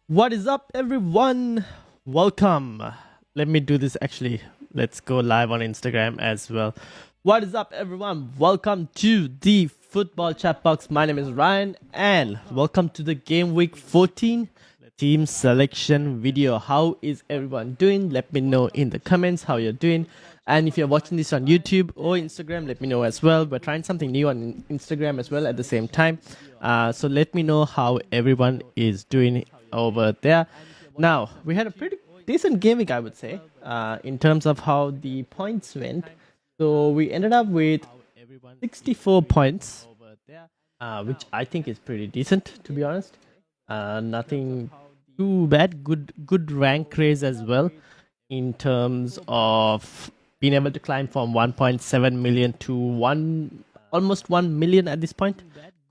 What is up, everyone? Welcome. Let me do this actually. Let's go live on Instagram as well. What is up, everyone? Welcome to the football chat box. My name is Ryan, and welcome to the Game Week 14 team selection video. How is everyone doing? Let me know in the comments how you're doing. And if you're watching this on YouTube or Instagram, let me know as well. We're trying something new on Instagram as well at the same time. So let me know how everyone is doing over there. Now, we had a pretty decent game week, I would say, in terms of how the points went. So we ended up with 64 points, which I think is pretty decent, to be honest. Nothing too bad. Good rank raise as well in terms of being able to climb from 1.7 million to almost 1 million at this point.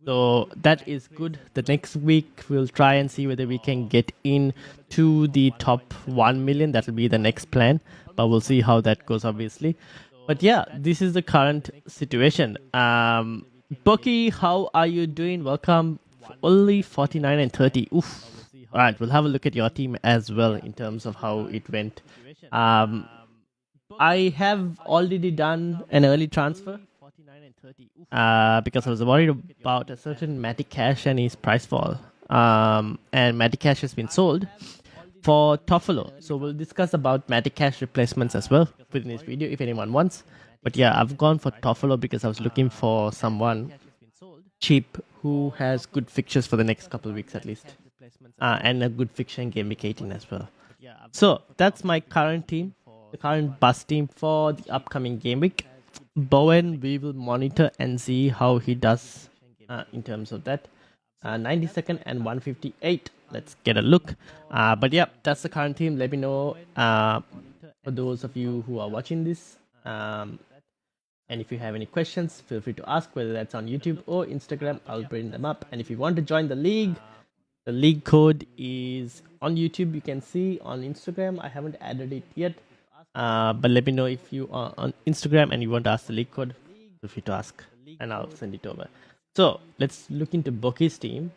So that is good. The next week we'll try and see whether we can get in to the top 1 million. That will be the next plan, but we'll see how that goes, obviously. But yeah, this is the current situation. Bucky, how are you doing? Welcome. Only 49 and 30. Oof. All right, we'll have a look at your team as well in terms of how it went. I have already done an early transfer because I was worried about a certain Matty Cash and his price fall. And Matty Cash has been sold for Toffolo. So we'll discuss about Matty Cash replacements as well within this video if anyone wants. But yeah, I've gone for Toffolo because I was looking for someone cheap who has good fixtures for the next couple of weeks at least. And a good fixture in Game Week 18 as well. So that's my current team, the current bus team for the upcoming Game Week. Bowen, we will monitor and see how he does in terms of that. 92nd and 158. Let's get a look. But yeah, that's the current team. Let me know for those of you who are watching this. And if you have any questions, feel free to ask, whether that's on YouTube or Instagram. I'll bring them up. And if you want to join the league code is on YouTube. You can see on Instagram. I haven't added it yet. But let me know if you are on Instagram and you want to ask the league code. Feel free to ask and I'll send it over. So let's look into Bucky's team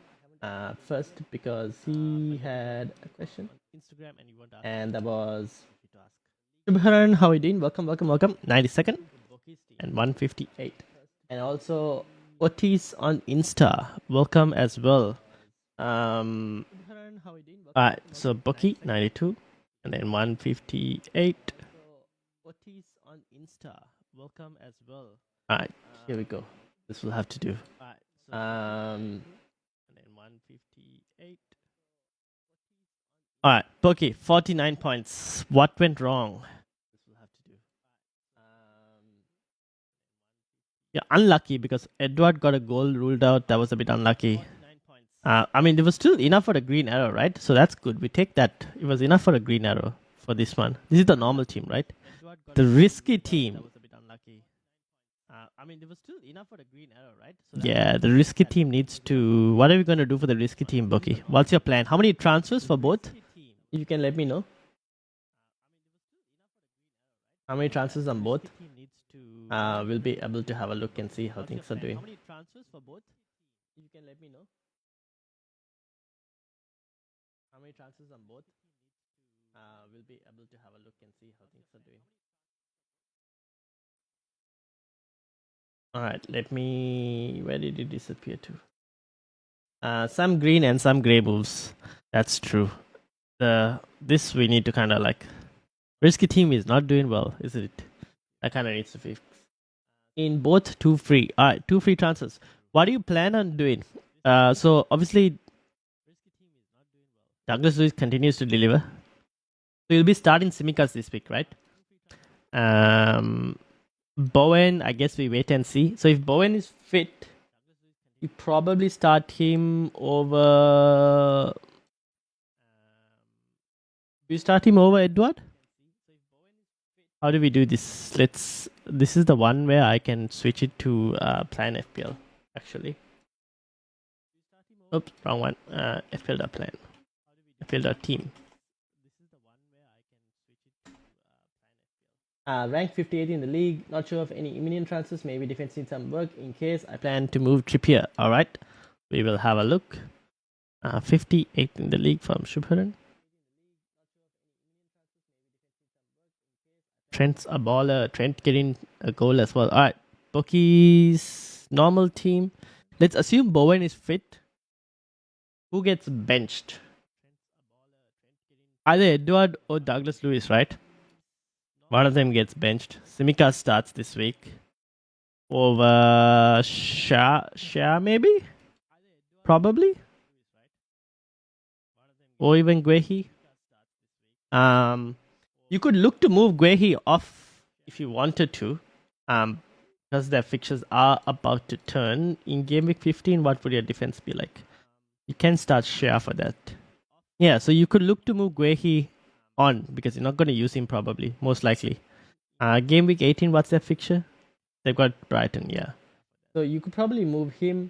first, because he had a question. And that was Shubharan, how are you doing? Welcome. 92nd and 158. And also Otis on Insta. Welcome as well. Alright, so Bucky 92 and then 158. Otis on Insta. Welcome as well. Alright, here we go. This will have to do. And then 158. Alright, Bucky, 49 points. What went wrong? This will have to do. Yeah, unlucky because Edward got a goal ruled out. That was a bit unlucky. I mean, there was still enough for the green arrow, right? So that's good. We take that. It was enough for a green arrow for this one. This is the normal team, right? The risky team. I mean, there was still enough for the green arrow, right? So yeah, the risky team needs to... What are we going to do for the risky team, Bucky? What's your plan? How many transfers for both? If you can let me know. How many transfers on both? We'll be able to have a look and see how things are doing. How many transfers for both? If you can let me know. How many transfers on both? We'll be able to have a look and see how things are doing. Alright, let me... Where did it disappear to? Some green and some grey moves. That's true. This we need to kind of like... Risky team is not doing well, is it? That kind of needs to fix. In both, 2 free. Alright, 2 free transfers. What do you plan on doing? So obviously... Douglas Lewis continues to deliver. So you'll be starting Simicas this week, right? Bowen, I guess we wait and see. So if Bowen is fit, you probably start him over... We start him over Edward? How do we do this? This is the one where I can switch it to plan FPL, actually. Oops, wrong one. FPL.plan. FPL.team. Rank 58 in the league. Not sure of any imminent transfers. Maybe defense needs some work. In case, I plan to move Trippier. Alright. We will have a look. 58 in the league from Shubharan. Trent's a baller. Trent getting a goal as well. All right, Bookies normal team. Let's assume Bowen is fit. Who gets benched? Either Edward or Douglas Lewis, right? One of them gets benched. Simika starts this week over Shah maybe? Probably? Or even Guehi. You could look to move Guehi off if you wanted to. Because their fixtures are about to turn. In Game Week 15, what would your defense be like? You can start Shah for that. Yeah, so you could look to move Guehi on because you're not going to use him probably, most likely. Game Week 18, what's their fixture? They've got Brighton, yeah. So you could probably move him,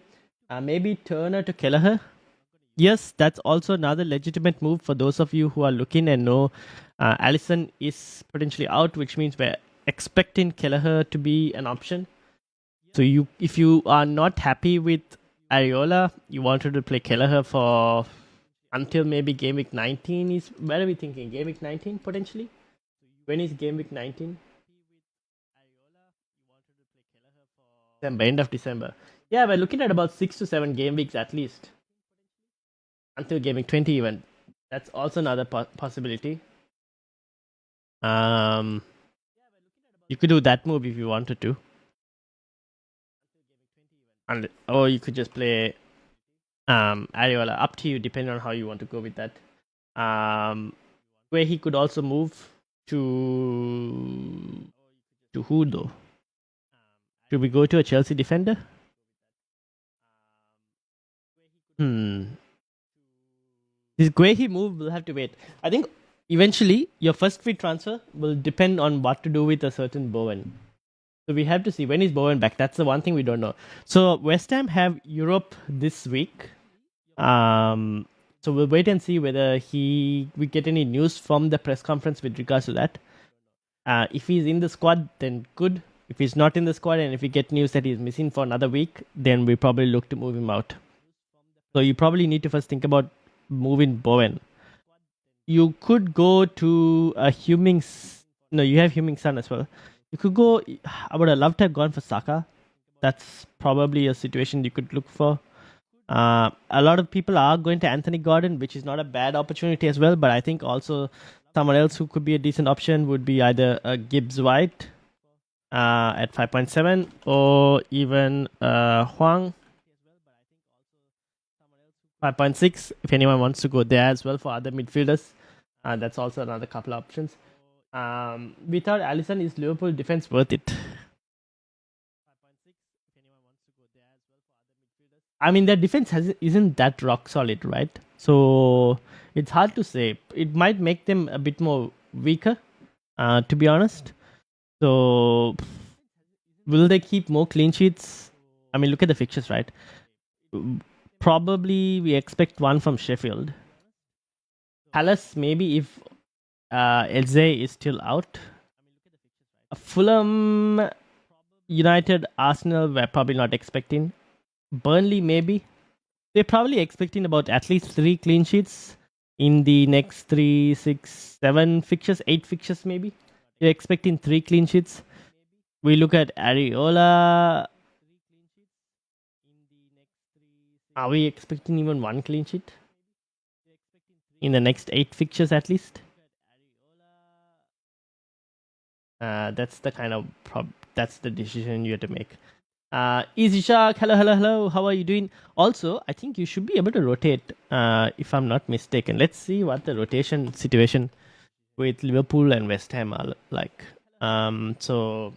maybe Turner to Kelleher. Yes, that's also another legitimate move for those of you who are looking and know Allison is potentially out, which means we're expecting Kelleher to be an option. So if you are not happy with Areola, you wanted to play Kelleher for until maybe Game Week 19 is, where are we thinking? Game Week 19 potentially? When is Game Week 19? December, end of December. Yeah, we're looking at about 6 to 7 game weeks at least. Until Game Week 20 even. That's also another possibility. You could do that move if you wanted to. Or you could just play Areola. Up to you, depending on how you want to go with that. Where he could also move to who though? Should we go to a Chelsea defender? This Guehi move will have to wait. I think eventually your first free transfer will depend on what to do with a certain Bowen. So we have to see when is Bowen back. That's the one thing we don't know. So West Ham have Europe this week. So we'll wait and see whether we get any news from the press conference with regards to that. If he's in the squad, then good. If he's not in the squad and if we get news that he's missing for another week, then we probably look to move him out. So you probably need to first think about moving Bowen. You could go to a No, you have Heung-min as well. You could go. I would have loved to have gone for Saka. That's probably a situation you could look for. A lot of people are going to Anthony Gordon, which is not a bad opportunity as well. But I think also someone else who could be a decent option would be either Gibbs White at 5.7 or even Huang 5.6 if anyone wants to go there as well for other midfielders. That's also another couple of options. Without Alisson, is Liverpool defense worth it? I mean, their defense isn't that rock solid, right? So it's hard to say. It might make them a bit more weaker, to be honest. So will they keep more clean sheets? I mean, look at the fixtures, right? Probably we expect one from Sheffield. Palace, maybe if Eze is still out. Fulham, United, Arsenal, we're probably not expecting. Burnley, maybe. They're probably expecting about at least 3 clean sheets in the next 3, 6, 7 fixtures, 8 fixtures maybe. They're expecting 3 clean sheets. We look at Areola. Are we expecting even 1 clean sheet? In the next 8 fixtures at least? That's the kind of that's the decision you have to make. Easy Shark, hello. How are you doing? Also, I think you should be able to rotate, if I'm not mistaken. Let's see what the rotation situation with Liverpool and West Ham are like. So,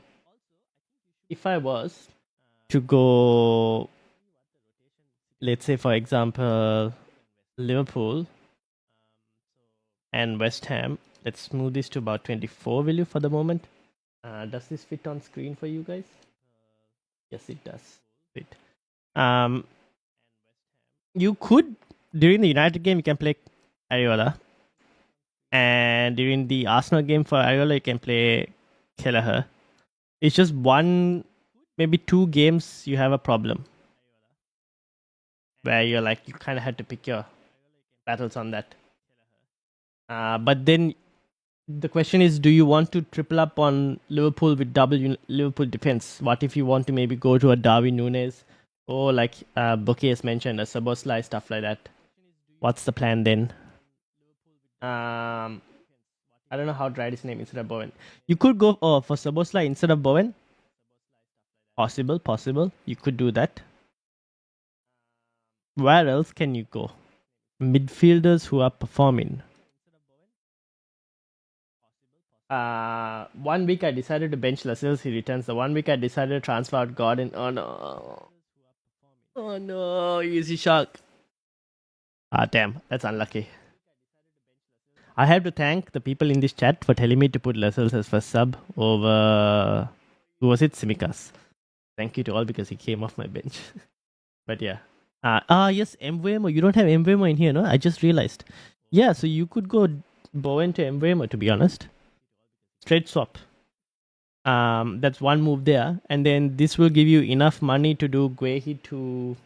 if I was to go, let's say for example, Liverpool and West Ham. Let's move this to about 24, will you, for the moment? Does this fit on screen for you guys? Yes, it does fit. You could, during the United game, you can play Areola. And during the Arsenal game for Areola, you can play Kelleher. It's just 1, maybe 2 games you have a problem. Where you're like, you kind of had to pick your battles on that. But then the question is, do you want to triple up on Liverpool with double Liverpool defense? What if you want to maybe go to a Darwin Nunes or like Bouquet has mentioned, a Szoboszlai, stuff like that? What's the plan then? I don't know how to write his name instead of Bowen. You could go for Szoboszlai instead of Bowen. Possible. You could do that. Where else can you go? Midfielders who are performing. 1 week I decided to bench Lascelles, he returns. The 1 week I decided to transfer out Gordon. Oh no. Oh no, easy shark. Damn, that's unlucky. I have to thank the people in this chat for telling me to put Lascelles as first sub over, who was it? Simikas. Thank you to all because he came off my bench. But yeah. Yes, Mbeumo. You don't have Mbeumo in here, no? I just realized. Yeah, so you could go Bowen to Mbeumo, to be honest. Straight swap. That's one move there. And then this will give you enough money to do Guehi to...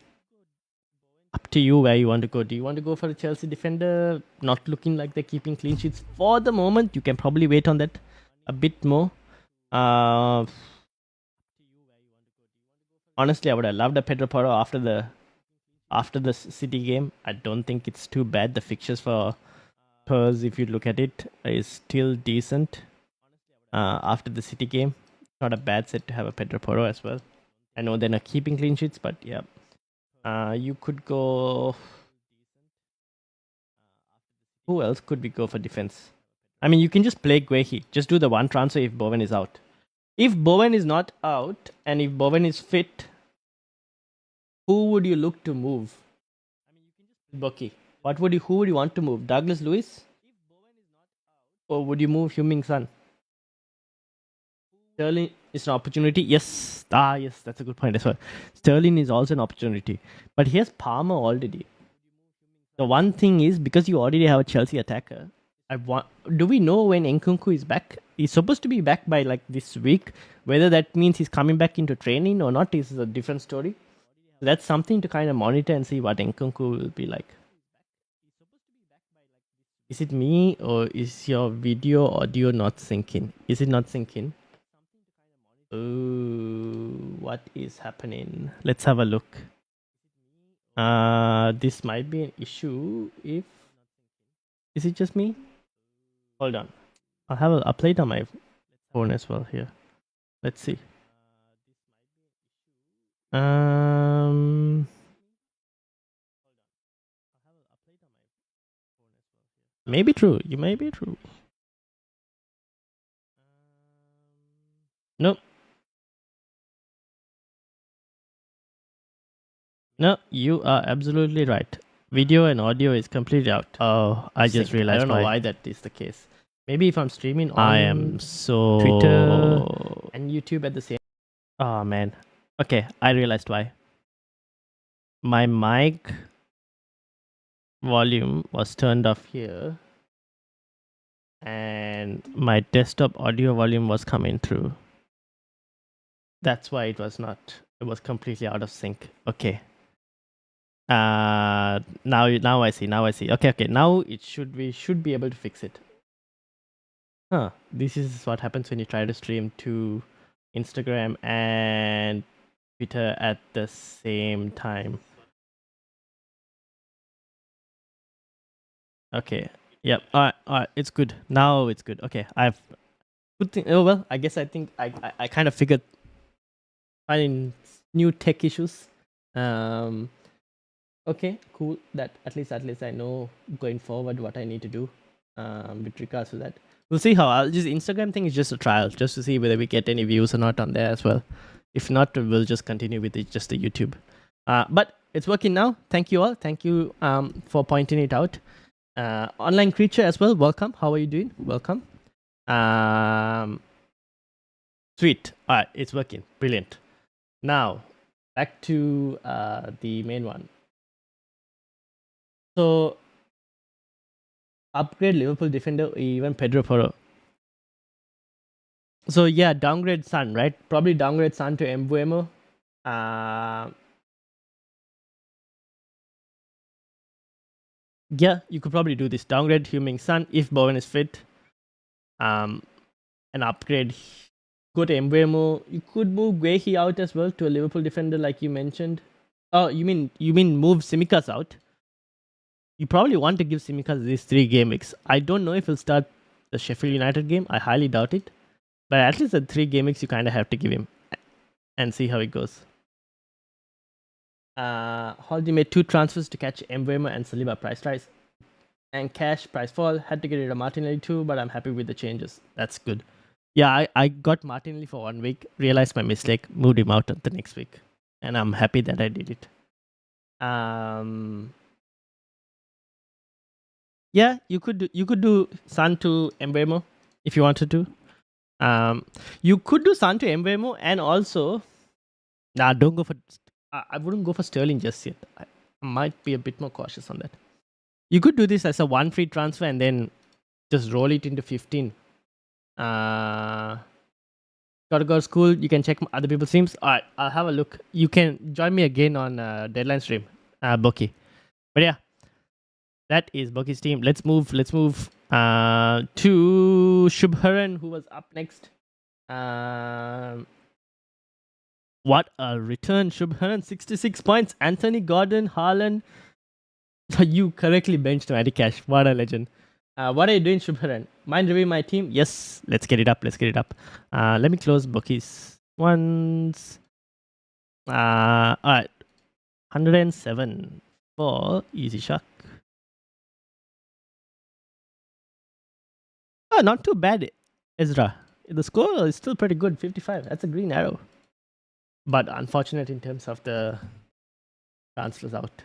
Up to you where you want to go. Do you want to go for a Chelsea defender? Not looking like they're keeping clean sheets for the moment. You can probably wait on that a bit more. Honestly, I would have loved a Pedro Porro after the City game. I don't think it's too bad. The fixtures for Spurs, if you look at it, is still decent. After the City game, not a bad set to have a Pedro Porro as well. I know they're not keeping clean sheets, but yeah. You could go... Who else could we go for defense? I mean, you can just play Guehi. Just do the one transfer if Bowen is out. If Bowen is not out, and if Bowen is fit, who would you look to move? Bucky. Who would you want to move? Douglas Lewis? Or would you move Heung-min Son? Sterling is an opportunity. Yes. Yes, that's a good point as well. Sterling is also an opportunity. But here's Palmer already. The one thing is, because you already have a Chelsea attacker, do we know when Nkunku is back? He's supposed to be back by like this week. Whether that means he's coming back into training or not is a different story. So that's something to kind of monitor and see what Nkunku will be like. Is it me or is your video audio not syncing? Is it not syncing? Ooh, what is happening? Let's have a look. This might be an issue if... Is it just me? Hold on. I'll play it on my phone as well here. Let's see. Maybe true. You may be true. Nope. No, you are absolutely right. Video and audio is completely out. Oh, I just realized. I don't know why that is the case. Maybe if I'm streaming on Twitter and YouTube at the same... Oh, man. Okay, I realized why. My mic volume was turned off here. And my desktop audio volume was coming through. That's why it was not. It was completely out of sync. Okay. Now I see. Okay. Now we should be able to fix it. This is what happens when you try to stream to Instagram and Twitter at the same time. Okay. Yep. All right. It's good. Now it's good. Okay. Oh well. I guess I think I kind of figured finding new tech issues. Okay. Cool. That at least I know going forward what I need to do. With regards to that, we'll see how. Instagram thing is just a trial, just to see whether we get any views or not on there as well. If not, we'll just continue with just the YouTube. But it's working now. Thank you all. Thank you for pointing it out. Online creature as well. Welcome. How are you doing? Welcome. Sweet. All right, it's working. Brilliant. Now back to the main one. So upgrade Liverpool defender or even Pedro Porro. So yeah, downgrade Son, right? Probably downgrade Son to Mbeumo. Yeah, you could probably do this. Downgrade Heung-min Son if Bowen is fit. And upgrade. Go to Mbeumo. You could move Guehi out as well to a Liverpool defender, like you mentioned. Oh, you mean move Tsimikas out? You probably want to give Tsimikas these 3 game weeks. I don't know if he'll start the Sheffield United game. I highly doubt it. But at least the 3 game weeks you kind of have to give him and see how it goes. Holiday made 2 transfers to catch Mbeumo and Saliba price rise. And cash price fall. Had to get rid of Martinelli too, but I'm happy with the changes. That's good. Yeah, I got Martinelli for 1 week, realized my mistake, moved him out the next week. And I'm happy that I did it. Yeah, you could do San to Mbeumo if you wanted to. You could do San to Mbeumo and also don't go for. I wouldn't go for Sterling just yet. I might be a bit more cautious on that. You could do this as a 1 free transfer and then just roll it into 15. Gotta go to school. You can check other people's teams. All right, I'll have a look. You can join me again on deadline stream, Boki. But yeah, that is Boki's team. Let's move to Shubharan, who was up next. What a return, Shubharan. 66 points. Anthony Gordon, Haaland. You correctly benched Matty Cash. What a legend. What are you doing, Shubharan? Mind reviewing my team? Yes, let's get it up. Let me close Boki's ones. Alright. 107 for Easy Shark. Oh, not too bad, Ezra. The score is still pretty good, 55. That's a green arrow. But unfortunate in terms of the transfers out.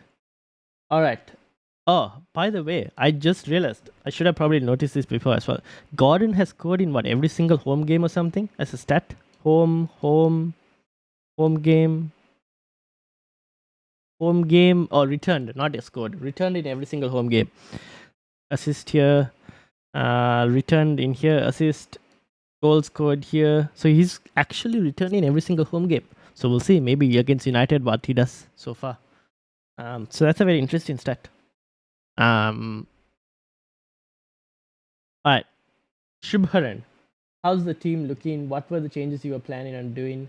Alright. Oh, by the way, I just realized, I should have probably noticed this before as well. Gordon has scored in every single home game or something as a stat? Home game, or returned, not scored. Returned in every single home game. Assist here, returned in here, assist, goal scored here. So he's actually returned in every single home game. So we'll see, maybe against United, what he does so far. So that's a very interesting stat. Alright. Shubharan, how's the team looking? What were the changes you were planning on doing?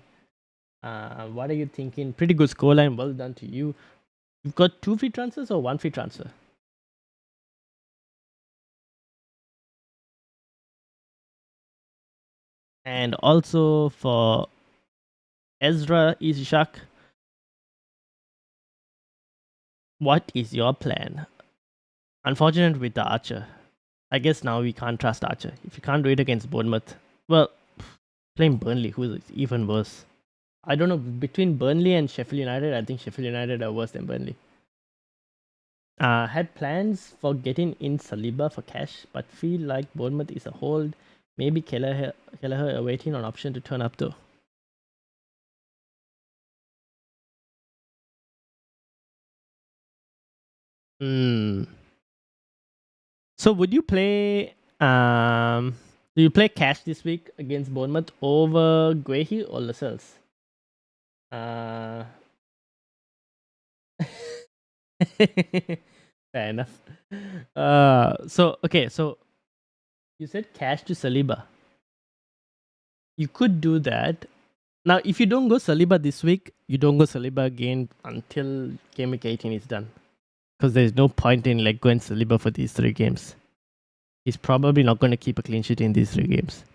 What are you thinking? Pretty good scoreline. Well done to you. You've got 2 free transfers or 1 free transfer? And also for Ezra Ishak, what is your plan? Unfortunate with the Archer. I guess now we can't trust Archer. If you can't do it against Bournemouth, well, playing Burnley, who is even worse. I don't know, between Burnley and Sheffield United, I think Sheffield United are worse than Burnley. Had plans for getting in Saliba for cash, but feel like Bournemouth is a hold. Maybe Kelleher awaiting an option to turn up though. So would you play do you play cash this week against Bournemouth over Guehi or Lascelles? Fair enough. So you said cash to Saliba. You could do that. Now, if you don't go Saliba this week, you don't go Saliba again until game week 18 is done. Because there's no point in going Saliba for these 3 games. He's probably not going to keep a clean sheet in these 3 games.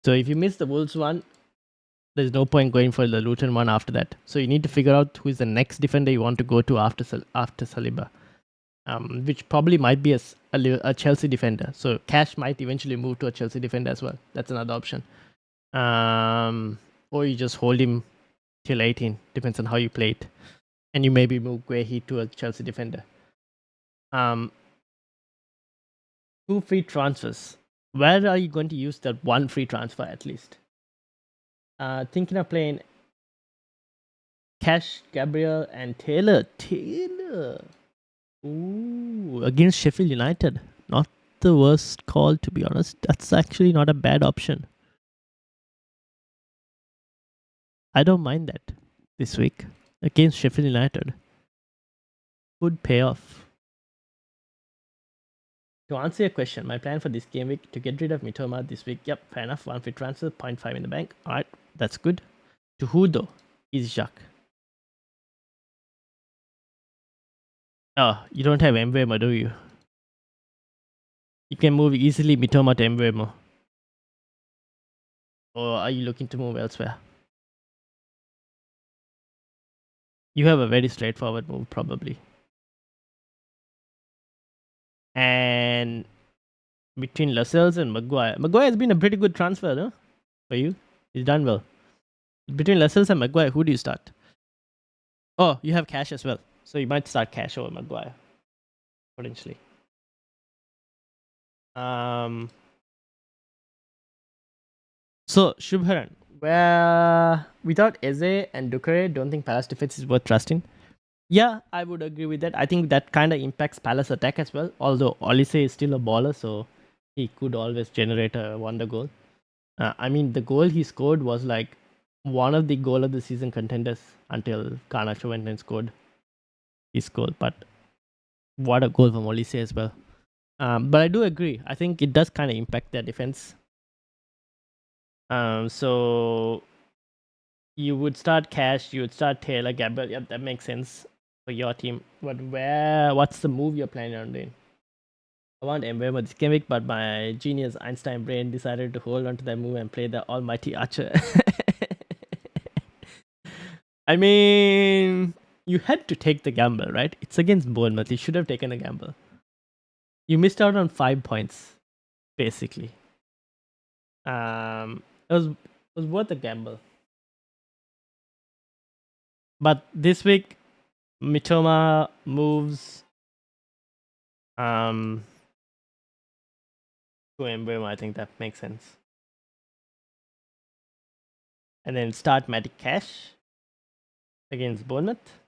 So if you miss the Wolves one, there's no point going for the Luton one after that. So you need to figure out who is the next defender you want to go to after Saliba. Which probably might be a Chelsea defender. So Cash might eventually move to a Chelsea defender as well. That's another option. Or you just hold him till 18. Depends on how you play it. And you maybe move Guehi to a Chelsea defender. 2 free transfers. Where are you going to use that 1 free transfer at least? Thinking of playing Cash, Gabriel, and Taylor. Ooh, against Sheffield United. Not the worst call, to be honest. That's actually not a bad option. I don't mind that this week against Sheffield United. Would pay off. To answer your question, my plan for this game week to get rid of Mitoma this week. Yep, fair enough. 1 free transfer, 0.5 in the bank. Alright, that's good. To who though? Easy Jacques. Oh, you don't have Mbemo, do you? You can move easily Mitoma to Mbemo. Or are you looking to move elsewhere? You have a very straightforward move, probably. And between Lascelles and Maguire. Maguire has been a pretty good transfer, no? For you? He's done well. Between Lascelles and Maguire, who do you start? Oh, you have Cash as well. So you might start Cash over Maguire. Potentially. So, Shubharan, where without Eze and Dukare, don't think Palace defense is worth trusting. Yeah, I would agree with that. I think that kind of impacts Palace attack as well. Although Olise is still a baller, so he could always generate a wonder goal. I mean, the goal he scored was like one of the goal of the season contenders until Garnacho went and scored his goal. But what a goal from Olise as well. But I do agree. I think it does kind of impact their defense. So you would start Cash, you would start Taylor, Gabriel. Yep, that makes sense for your team. But what's the move you're planning on doing? I want Mbemo this gimmick, but my genius Einstein brain decided to hold on to that move and play the almighty Archer. I mean, you had to take the gamble, right? It's against Bournemouth. You should have taken a gamble. You missed out on 5 points, basically. It was worth a gamble. But this week, Mitoma moves to Mbemo. I think that makes sense. And then start Matic Cash against Bournemouth.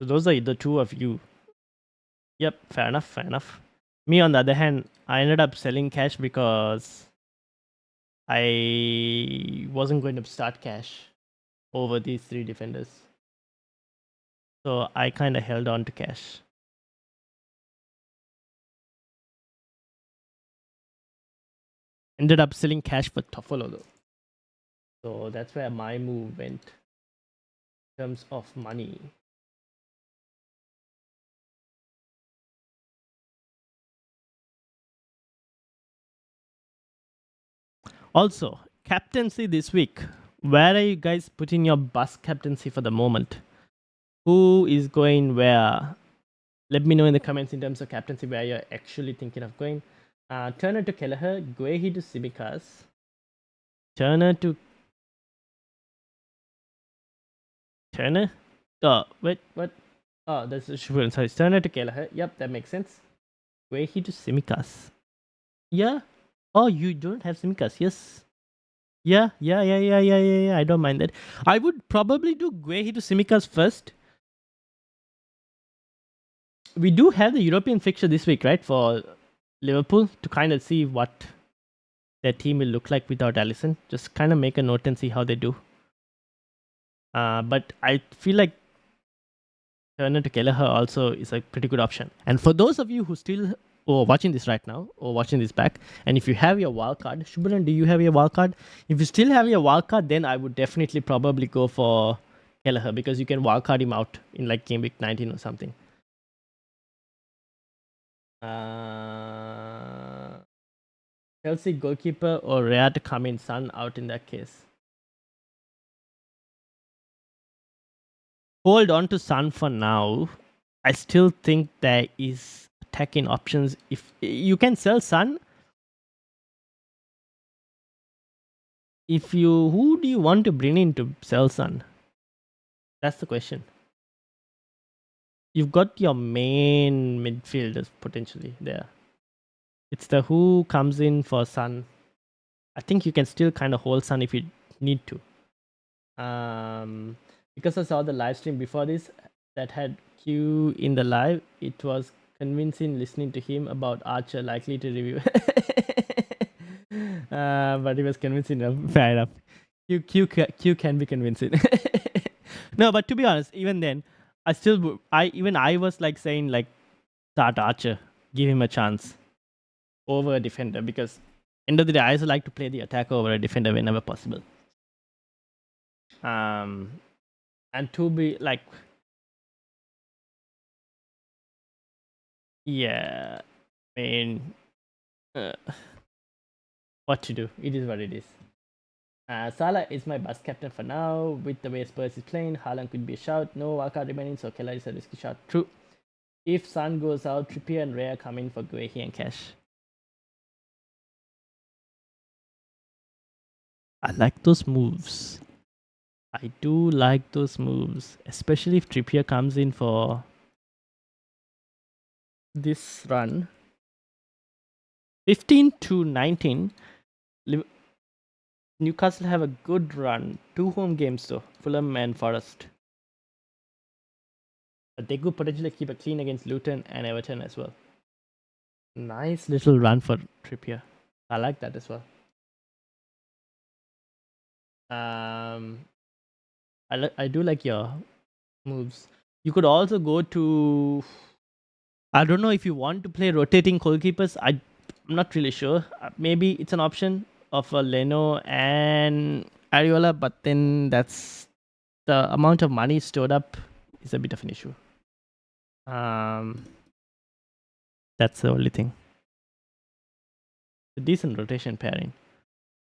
So those are the two of you. Yep, fair enough, fair enough. Me, on the other hand, I ended up selling Cash because I wasn't going to start Cash over these three defenders. So I kind of held on to Cash. Ended up selling Cash for Toffolo though. So that's where my move went in terms of money. Also, captaincy this week. Where are you guys putting your bus captaincy for the moment? Who is going where? Let me know in the comments in terms of captaincy where you're actually thinking of going. Turner to Kelleher, Guehi to Simikas. Turner? Oh, wait, what? Oh, that's a Shubharan. Sorry, Turner to Kelleher. Yep, that makes sense. Guehi to Simikas. Yeah. Oh, you don't have Simikas. Yes. Yeah. I don't mind that. I would probably do Guehi to Simikas first. We do have the European fixture this week, right? For Liverpool to kind of see what their team will look like without Alisson. Just kind of make a note and see how they do. But I feel like Turner to Kelleher also is a pretty good option. And for those of you who still watching this right now or watching this back, and if you have your wildcard, Shubharan, do you have your wildcard? If you still have your wildcard, then I would definitely probably go for Kelleher because you can wildcard him out in like game week 19 or something. Chelsea goalkeeper or Rea to come in, Son out in that case. Hold on to Son for now. I still think there is attacking options. If you can sell Son, who do you want to bring in to sell Son? That's the question. You've got your main midfielders potentially there. It's the who comes in for Son. I think you can still kind of hold Son if you need to. Because I saw the live stream before this that had Q in the live, it was convincing listening to him about Archer likely to review. But it was convincing enough. Fair enough. Q can be convincing. No, but to be honest, even then, I was like saying like start Archer, give him a chance over a defender, because end of the day I also like to play the attacker over a defender whenever possible. And to be like, yeah, I mean, what to do? It is what it is. Salah is my bus captain for now. With the way Spurs is playing, Haaland could be a shout. No wildcard remaining, so Keller is a risky shot. True. If Sun goes out, Trippier and Raya come in for Guehi and Cash. I like those moves. I do like those moves, especially if Trippier comes in for this run. 15 to 19. Newcastle have a good run. 2 home games though, Fulham and Forest. But they could potentially keep it clean against Luton and Everton as well. Nice little run for Trippier. I like that as well. I do like your moves. You could also go to, I don't know if you want to play rotating goalkeepers. I'm not really sure. Maybe it's an option of a Leno and Ariola, but then that's the amount of money stored up is a bit of an issue. That's the only thing. A decent rotation pairing,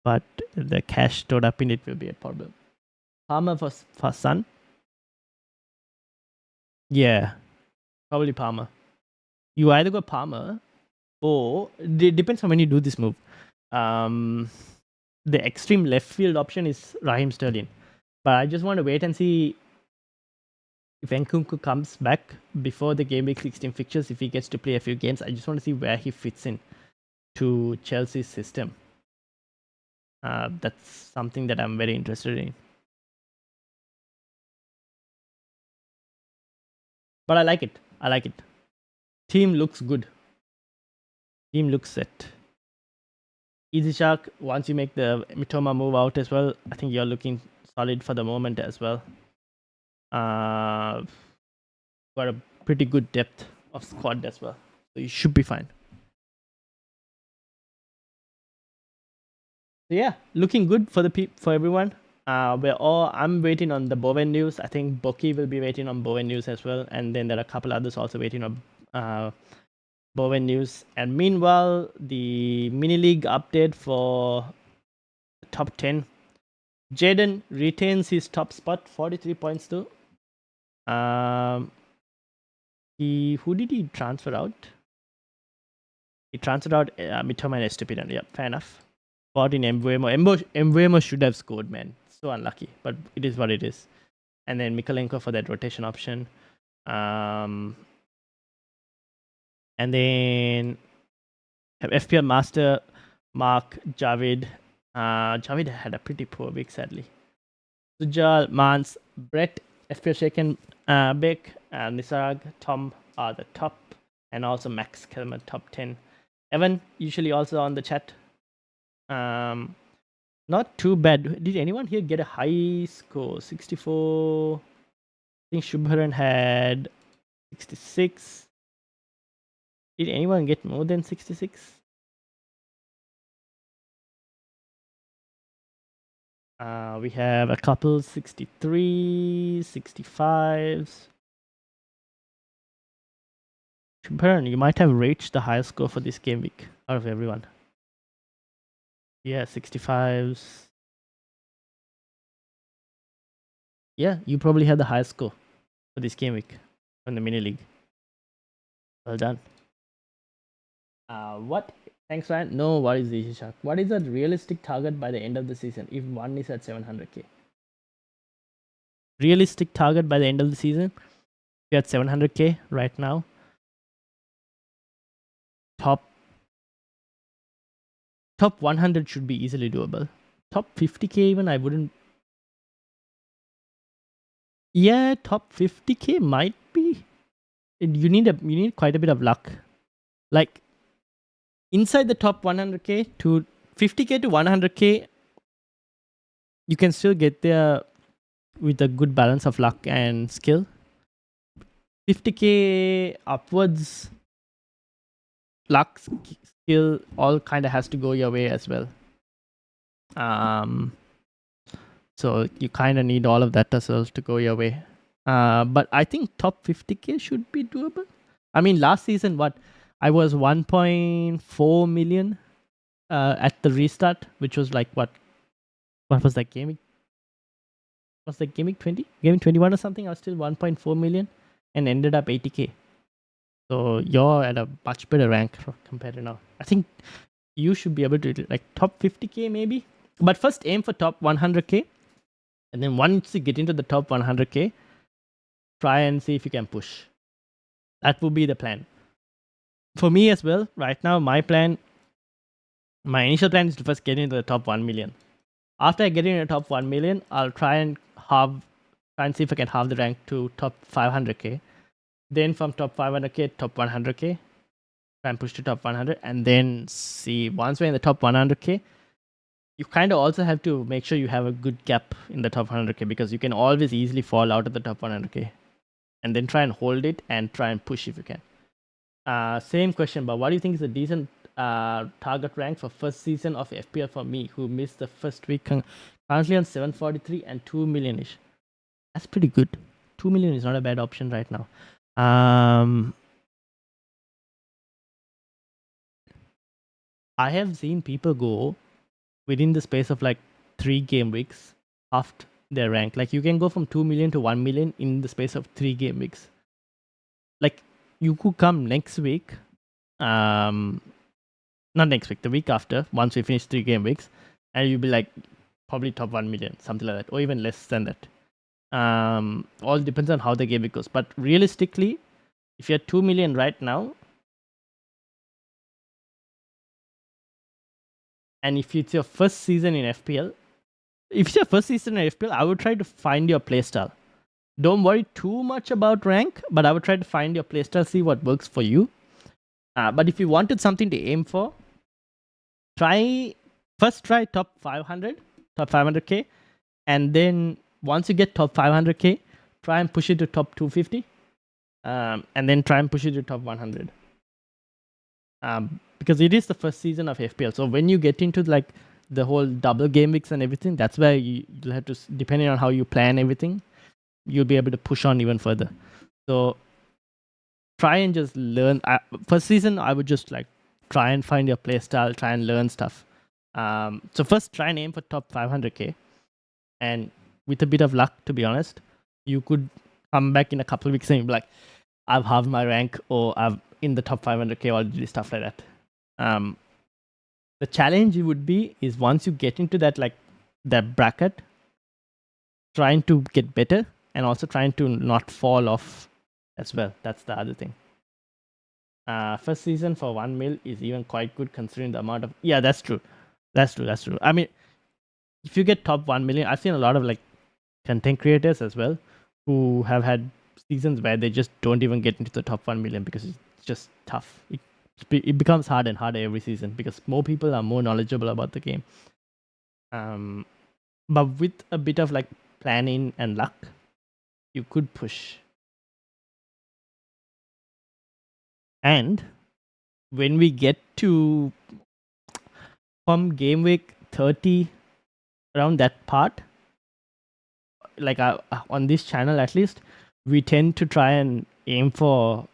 but the cash stored up in it will be a problem. Palmer for Sun. Yeah, probably Palmer. You either go Palmer or it depends on when you do this move. The extreme left field option is Raheem Sterling, but I just want to wait and see if Nkunku comes back before the Gameweek 16 fixtures. If he gets to play a few games, I just want to see where he fits in to Chelsea's system. That's something that I'm very interested in. But I like it. I like it. Team looks good. Team looks set. Easy Shark, once you make the Mitoma move out as well, I think you're looking solid for the moment as well. Got a pretty good depth of squad as well, so you should be fine. So yeah, looking good for for everyone. I'm waiting on the Bowen news. I think Boki will be waiting on Bowen news as well, and then there are a couple others also waiting on Bowen news. And meanwhile, the mini league update for top 10. Jaden retains his top spot, 43 points though. Who did he transfer out? He transferred out Mitoma and Estupinan. Yeah, fair enough. Bought in Mbuemo should have scored, man. So unlucky, but it is what it is. And then Mikolenko for that rotation option. And then have FPL Master, Mark, Javid. Javid had a pretty poor week, sadly. Sujal, Mans, Brett, FPL Shaken, Beck, Nisarag, Tom are the top. And also Max Kelmer, top 10. Evan, usually also on the chat. Not too bad. Did anyone here get a high score? 64. I think Shubharan had 66. Did anyone get more than 66? We have a couple 63, 65s. Shubharan, you might have reached the highest score for this game week out of everyone. Yeah, 65s. Yeah, you probably had the highest score for this game week on the mini league. Well done. What? Thanks, Ryan. No worries, Easy Shark. What is a realistic target by the end of the season if one is at 700k? Realistic target by the end of the season? You're at 700k right now. Top 100 should be easily doable. Top 50k even, I wouldn't. Yeah, top 50k might be. You need quite a bit of luck. Like inside the top 100k to 50k to 100k, you can still get there with a good balance of luck and skill. 50k upwards, luck, skill, all kind of has to go your way as well. So you kind of need all of that as well to go your way. But I think top 50k should be doable. I mean, last season, I was 1.4 million at the restart, which was like what was that gaming? Was that gaming 20? Gaming 21 or something? I was still 1.4 million and ended up 80k. So you're at a much better rank compared to now. I think you should be able to like top 50k maybe. But first aim for top 100k. And then once you get into the top 100k, try and see if you can push. That would be the plan. For me as well, right now, my initial plan is to first get into the top 1 million. After I get into the top 1 million, I'll try and see if I can halve the rank to top 500k. Then from top 500k, top 100k, try and push to top 100. And then see, once we're in the top 100k, you kind of also have to make sure you have a good gap in the top 100k, because you can always easily fall out of the top 100k. And then try and hold it and try and push if you can. Same question, but what do you think is a decent target rank for first season of FPL for me, who missed the first week, currently on 743 and 2 million-ish? That's pretty good. 2 million is not a bad option right now. I have seen people go within the space of like 3 game weeks after their rank. Like you can go from 2 million to 1 million in the space of 3 game weeks. Like you could come next week, not next week, the week after, once we finish 3 game weeks, and you'll be like probably top 1 million, something like that, or even less than that. All depends on how the game week goes. But realistically, if you're 2 million right now, and if it's your first season in FPL, I would try to find your playstyle. Don't worry too much about rank, but I would try to find your playstyle, see what works for you. But if you wanted something to aim for, try top 500k, and then once you get top 500k, try and push it to top 250, and then try and push it to top 100. Because it is the first season of FPL, so when you get into like the whole double game weeks and everything, that's where you'll have to, depending on how you plan everything, you'll be able to push on even further. So try and just learn. First season, I would just like try and find your playstyle, try and learn stuff. So first try and aim for top 500k, and with a bit of luck, to be honest, you could come back in a couple of weeks and you'll be like, I've halved my rank, or I've in the top 500k already, stuff like that. The challenge would be is once you get into that bracket, trying to get better and also trying to not fall off as well. That's the other thing. First season for 1 mil is even quite good considering the amount of... Yeah, that's true. That's true. I mean, if you get top 1 million, I've seen a lot of like content creators as well who have had seasons where they just don't even get into the top 1 million because it's just tough. It becomes harder and harder every season because more people are more knowledgeable about the game. But with a bit of like planning and luck, you could push. And when we get to from game week 30, around that part, like on this channel at least, we tend to try and aim for,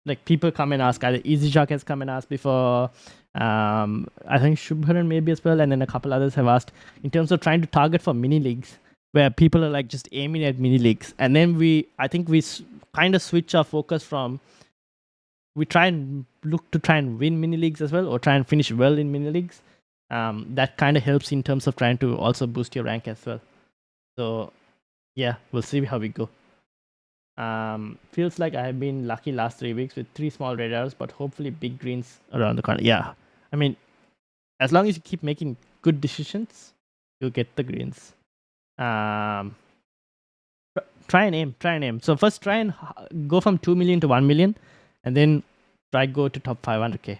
like, people come and ask, either Easy Shark has come and asked before, I think Shubharan maybe as well, and then a couple others have asked in terms of trying to target for mini leagues, where people are like just aiming at mini leagues. And then I think we kind of switch our focus from, we try and look to try and win mini leagues as well, or try and finish well in mini leagues. That kind of helps in terms of trying to also boost your rank as well. So yeah, we'll see how we go. Feels like I have been lucky last 3 weeks with 3 small radars, but hopefully big greens around the corner. Yeah, I mean, as long as you keep making good decisions, you'll get the greens. Try and aim. So first try and go from 2 million to 1 million, and then try go to top 500k.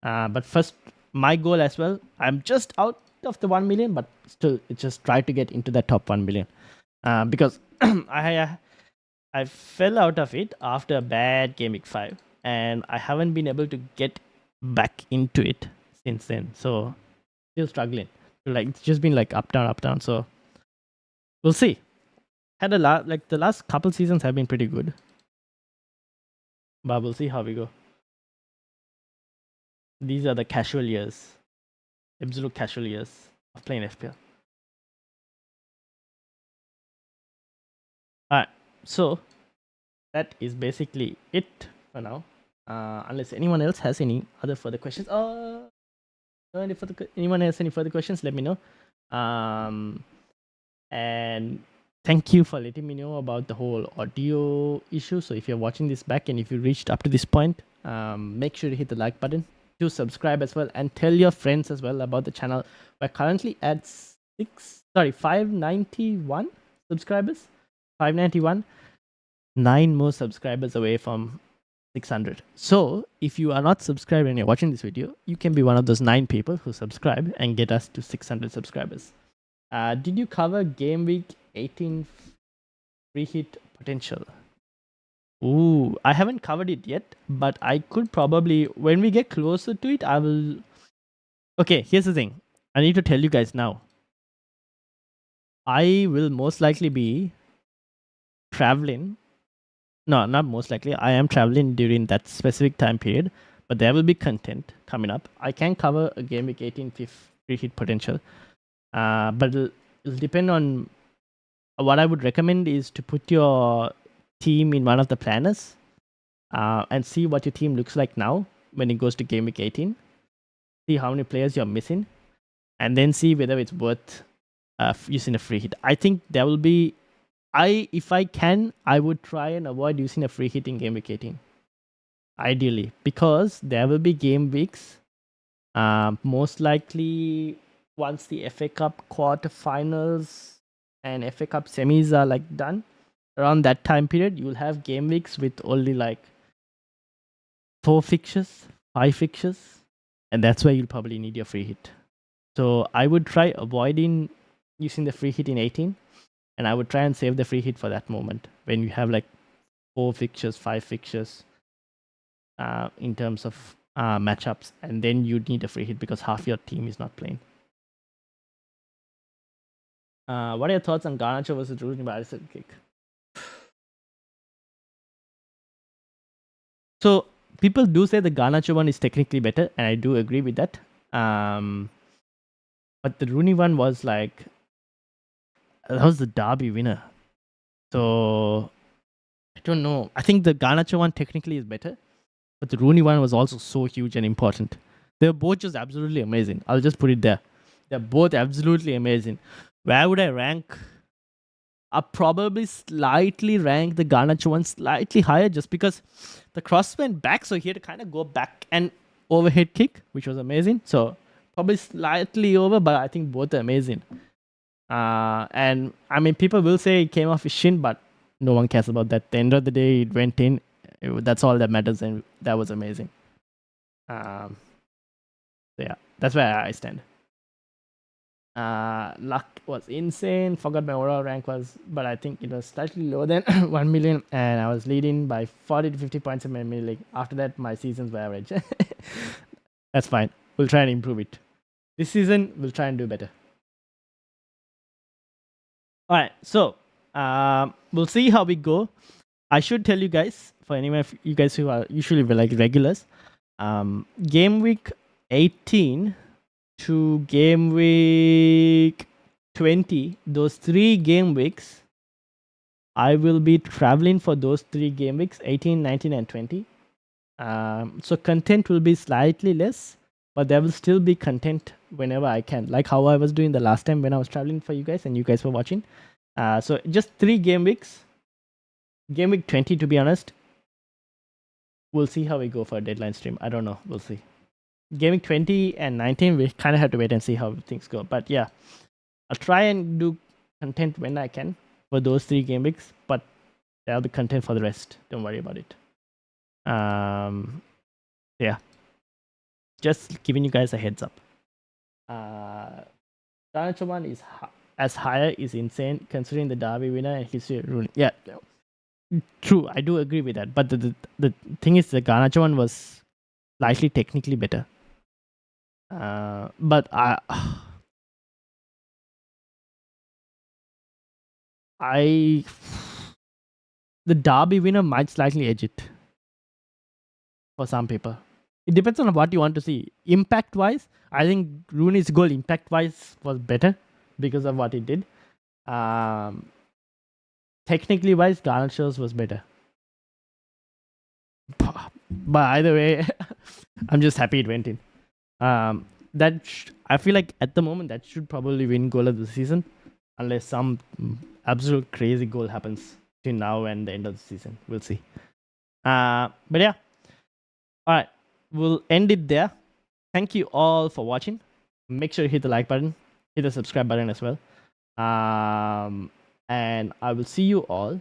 But first, my goal as well, I'm just out of the 1 million, but still just try to get into that top 1 million. Because I fell out of it after a bad game week 5, and I haven't been able to get back into it since then. So still struggling. Like it's just been like up down up down. So we'll see. Had a lot like the last couple seasons have been pretty good, but we'll see how we go. These are the casual years, absolute casual years of playing FPL. Alright, so that is basically it for now. Unless anyone else has any other further questions. Anyone has any further questions, let me know. And thank you for letting me know about the whole audio issue. So if you're watching this back and if you reached up to this point, make sure to hit the like button. Do subscribe as well and tell your friends as well about the channel. We're currently at 591 subscribers. 591. 9 more subscribers away from 600. So if you are not subscribed and you're watching this video, you can be one of those 9 people who subscribe and get us to 600 subscribers. Did you cover Gameweek 18 free hit potential? Ooh, I haven't covered it yet, but I could probably, when we get closer to it, I will. Okay, here's the thing. I need to tell you guys now. I will most likely be traveling. No, not most likely. I am traveling during that specific time period, but there will be content coming up. I can cover a Gameweek 18 free hit potential, but it'll depend on. What I would recommend is to put your team in one of the planners and see what your team looks like now when it goes to Game Week 18. See how many players you're missing, and then see whether it's worth using a free hit. I think there will be. If I can, I would try and avoid using a free hit in Game Week 18. Ideally, because there will be game weeks. Most likely, once the FA Cup quarterfinals and FA Cup semis are like done, around that time period, you'll have game weeks with only like 4 fixtures, 5 fixtures, and that's where you'll probably need your free hit. So I would try avoiding using the free hit in 18, and I would try and save the free hit for that moment when you have like 4 fixtures, 5 fixtures in terms of matchups, and then you need a free hit because half your team is not playing. What are your thoughts on Garnacho versus Rooney Madison kick? So people do say the Garnacho one is technically better, and I do agree with that. But the Rooney one was like that was the derby winner. So I don't know. I think the Garnacho one technically is better, but the Rooney one was also so huge and important. They were both just absolutely amazing. I'll just put it there. They're both absolutely amazing. Where would I rank? I'll probably slightly rank the Garnacho one slightly higher just because the cross went back, so he had to kind of go back and overhead kick, which was amazing. So probably slightly over, but I think both are amazing. And I mean, people will say it came off his shin, but no one cares about that. At the end of the day, it went in. That's all that matters, and that was amazing. So yeah, that's where I stand. Luck was insane. Forgot my overall rank was, but I think it was slightly lower than 1 million, and I was leading by 40 to 50 points in my mini league. After that, my seasons were average. That's fine. We'll try and improve it. This season, we'll try and do better. All right, so we'll see how we go. I should tell you guys, for anyone of you guys who are usually like regulars, game week 18 to game week 20, those 3 game weeks, I will be traveling for those 3 game weeks, 18, 19, and 20. So content will be slightly less, but there will still be content whenever I can, like how I was doing the last time when I was traveling for you guys and you guys were watching. So just 3 game weeks. Game week 20, to be honest, we'll see how we go for a deadline stream. I don't know. We'll see. Game week 20 and 19, we kind of have to wait and see how things go. But yeah, I'll try and do content when I can for those 3 game weeks, but there'll be content for the rest. Don't worry about it. Yeah. Just giving you guys a heads up. Garnacho one is as higher is insane considering the derby winner and history of Rooney. Yeah. True, I do agree with that. But the thing is, the Garnacho one was slightly technically better. But I the Derby winner might slightly edge it for some people. It depends on what you want to see. Impact wise, I think Rooney's goal impact wise was better because of what he did. Technically wise, Garnacho's was better. But either way, I'm just happy it went in. I feel like at the moment that should probably win goal of the season, unless some absolute crazy goal happens between now and the end of the season. We'll see. But yeah, all right, we'll end it there. Thank you all for watching. Make sure you hit the like button, hit the subscribe button as well. And I will see you all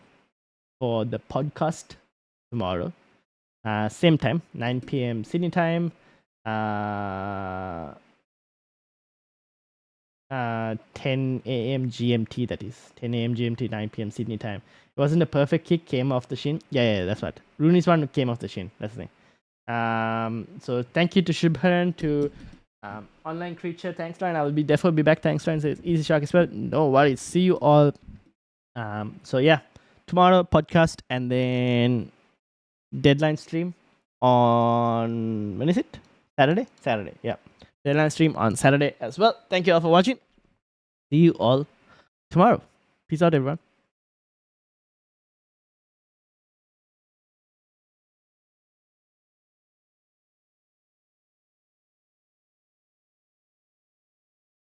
for the podcast tomorrow. Same time, 9 p.m. Sydney time. 10 a.m. GMT, that is. 10 a.m. GMT, 9 p.m. Sydney time. It wasn't a perfect kick, came off the shin. Yeah, that's right. Rooney's one came off the shin. That's the thing. So thank you to Shubharan, to Online Creature. Thanks, Ryan. I will definitely be back. Thanks, Ryan. Says Easy Shark as well. No worries. See you all. So yeah, tomorrow podcast and then deadline stream on, when is it? Saturday. Yeah. Deadline stream on Saturday as well. Thank you all for watching. See you all tomorrow. Peace out, everyone.